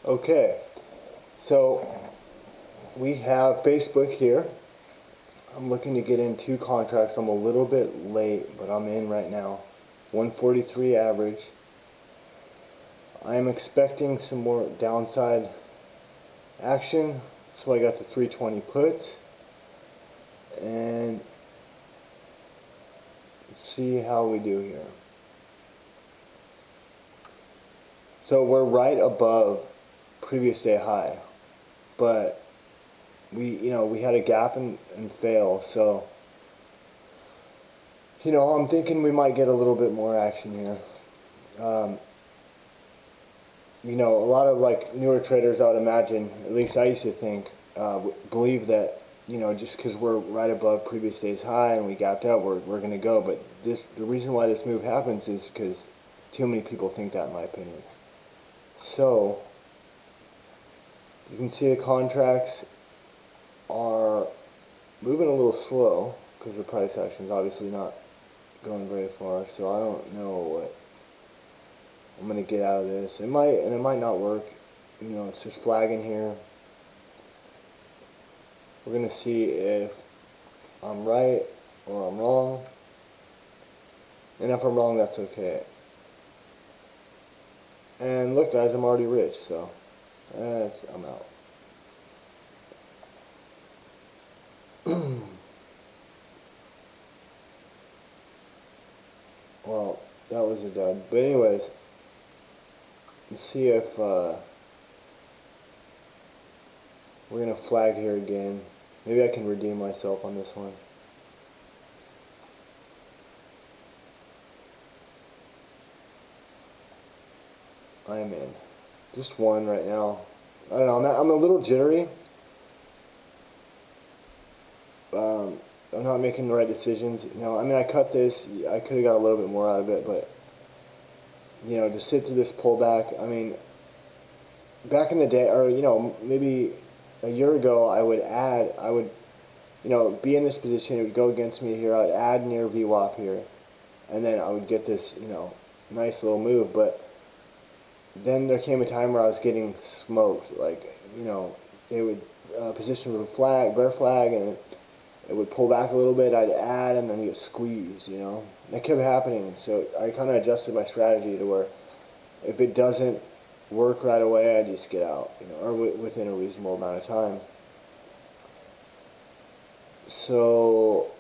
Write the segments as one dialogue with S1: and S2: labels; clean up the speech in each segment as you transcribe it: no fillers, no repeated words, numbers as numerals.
S1: Okay, so we have Facebook here. I'm looking to get in 2 contracts. I'm a little bit late, but I'm in right now. 143 average. I am expecting some more downside action, so I got the 320 puts. And let's see how we do here. So we're right above previous day high, but we had a gap and fail, so I'm thinking we might get a little bit more action here. A lot of like newer traders, I would imagine, at least I used to think, believe that just because we're right above previous day's high and we gapped out, we're going to go. But the reason why this move happens is because too many people think that, in my opinion. So you can see the contracts are moving a little slow because the price action is obviously not going very far. So I don't know what I'm going to get out of this. It might not work. It's just flagging here. We're going to see if I'm right or I'm wrong. And if I'm wrong, that's okay. And look, guys, I'm already rich, so I'm out. Well, that was a dud. But anyways, let's see if we're going to flag here again. Maybe I can redeem myself on this one. I am in. Just one right now. I don't know, I'm a little jittery. I'm not making the right decisions. I cut this. I could have got a little bit more out of it, but to sit through this pullback. Back in the day, or maybe a year ago, I would be in this position. It would go against me here. I would add near VWAP here, and then I would get this, nice little move. But then there came a time where I was getting smoked. Like, they would position with a flag, bear flag, and it would pull back a little bit. I'd add, and then get squeezed. That kept happening. So I kind of adjusted my strategy to where if it doesn't work right away, I just get out, or within a reasonable amount of time. So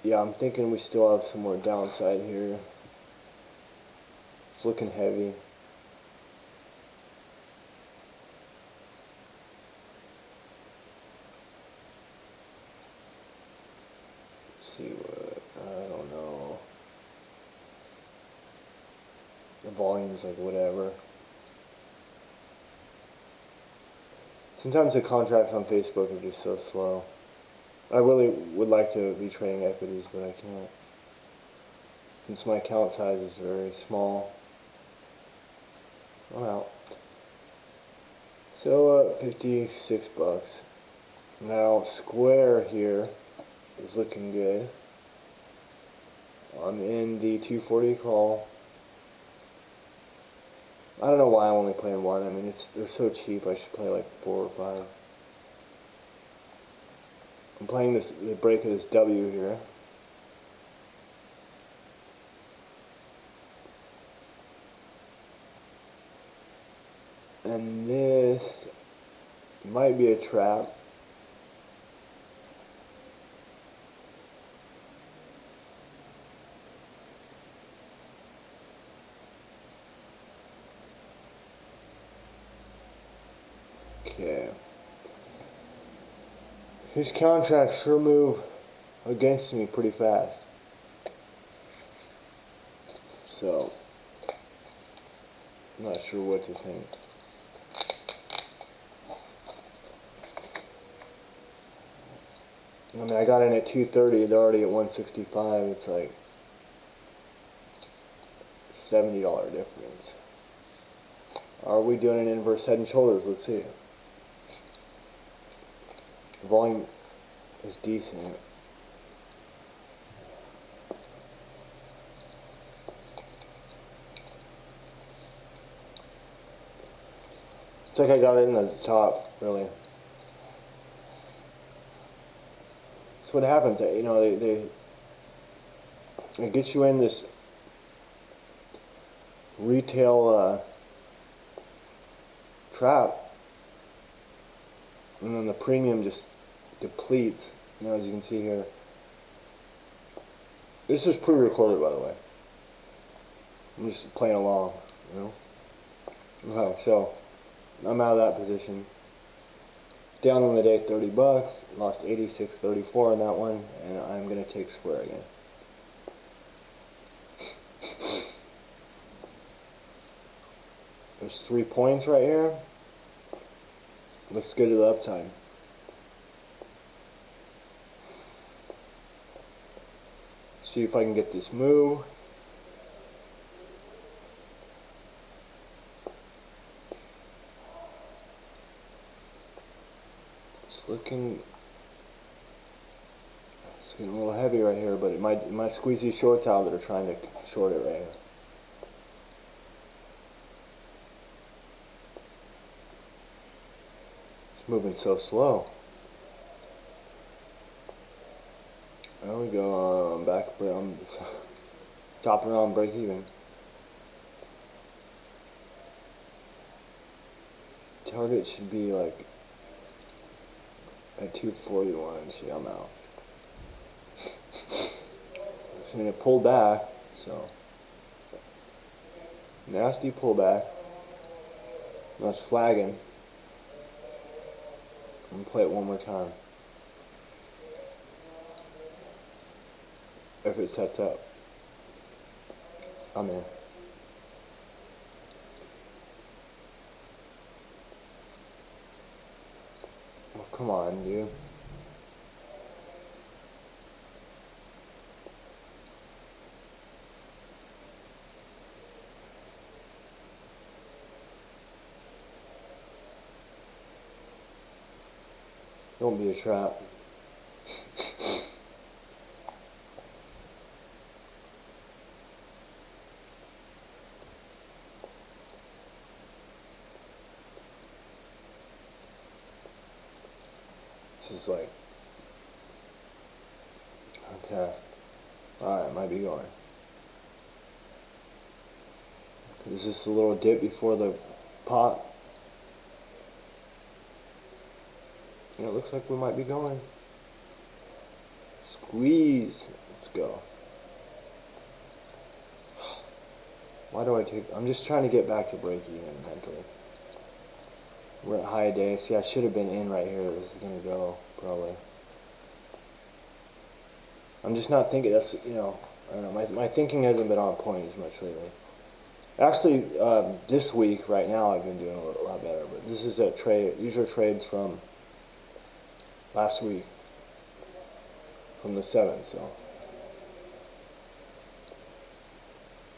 S1: yeah, I'm thinking we still have some more downside here. It's looking heavy. Let's see what, I don't know. The volume's like whatever. Sometimes the contracts on Facebook are just so slow. I really would like to be trading equities, but I can't. Since my account size is very small. I'm out. So, 56 bucks. Now, Square here is looking good. I'm in the 240 call. I don't know why I'm only playing one. They're so cheap. I should play like 4 or 5. I'm playing the break of this W here. And this might be a trap. Okay. These contracts sure move against me pretty fast. So, I'm not sure what to think. I got in at 230, they're already at 165, it's like $70 difference. Are we doing an inverse head and shoulders? Let's see. The volume is decent. It's like I got it in the top, really. That's what happens. You know, it gets you in this retail trap, and then the premium just depletes. You know, as you can see here. This is pre-recorded, by the way. I'm just playing along, you know. Okay, so I'm out of that position. Down on the day, 30 bucks. Lost 86.34 on that one, and I'm gonna take square again. There's 3 points right here. Looks good to the upside. See if I can get this move. It's getting a little heavy right here, but it might squeeze these shorts out that are trying to short it right here. It's moving so slow. There we go. I'm back. I'm chopping around break even. Target should be like at 241. See, I'm out. So I'm gonna pull back. So nasty pullback. That's flagging. I'm gonna play it one more time. If it sets up, I'm in. Well, come on, dude. Don't be a trap. This is like, okay, alright, might be going. There's just a little dip before the pop. You know, it looks like we might be going. Squeeze. Let's go. Why do I take... I'm just trying to get back to break even mentally. We're at high day. See, I should have been in right here. This is going to go, probably. I'm just not thinking. That's, you know, I don't know. My thinking hasn't been on point as much lately. Actually, this week, right now, I've been doing a lot better. But this is a trade. These are trades from last week. From the 7th, so.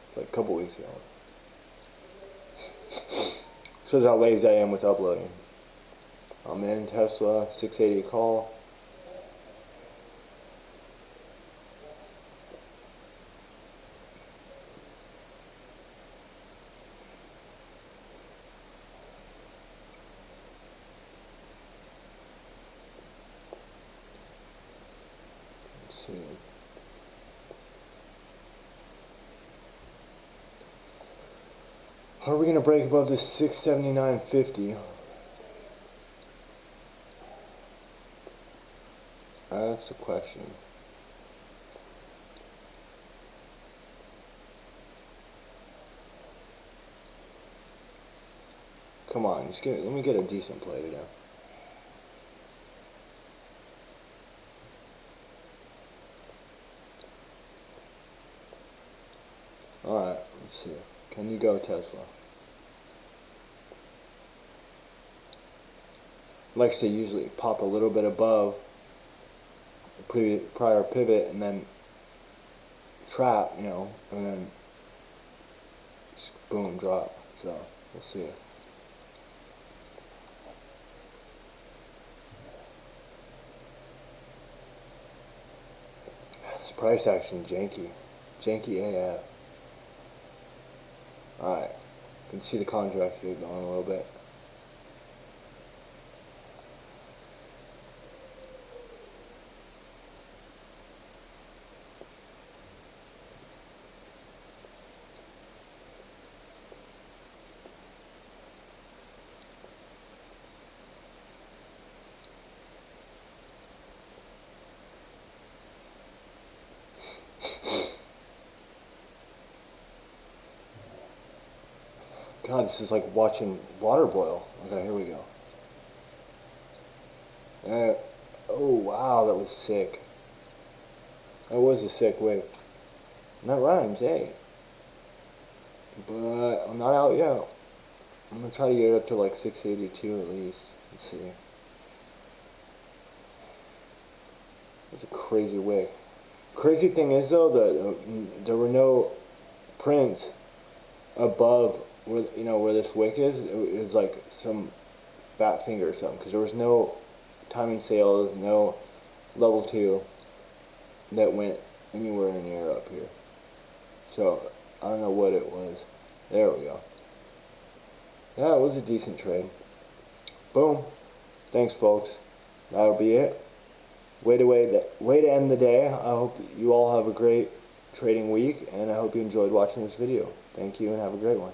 S1: It's like a couple weeks ago. Shows how lazy I am with uploading. I'm in Tesla, 680 call. Let's see. Are we going to break above this 679.50? That's the question. Come on, let me get a decent play today. Alright, let's see. Can you go, Tesla? Like I say, usually pop a little bit above the prior pivot and then trap, you know, and then just boom, drop. So, we'll see. This price action, janky. Janky AF. Alright, you can see the contract here going a little bit. God, this is like watching water boil. Okay, here we go. Oh wow, that was sick. That was a sick wick. And that rhymes, hey. But I'm not out yet. I'm gonna try to get it up to like 682 at least. Let's see. That's a crazy wick. Crazy thing is though that there were no prints above where, you know, where this wick is. It was like some fat finger or something, because there was no timing sales, no level 2 that went anywhere near up here. So I don't know what it was. There we go. Yeah, it was a decent trade. Boom. Thanks, folks. That'll be it. Way to end the day. I hope you all have a great trading week, and I hope you enjoyed watching this video. Thank you, and have a great one.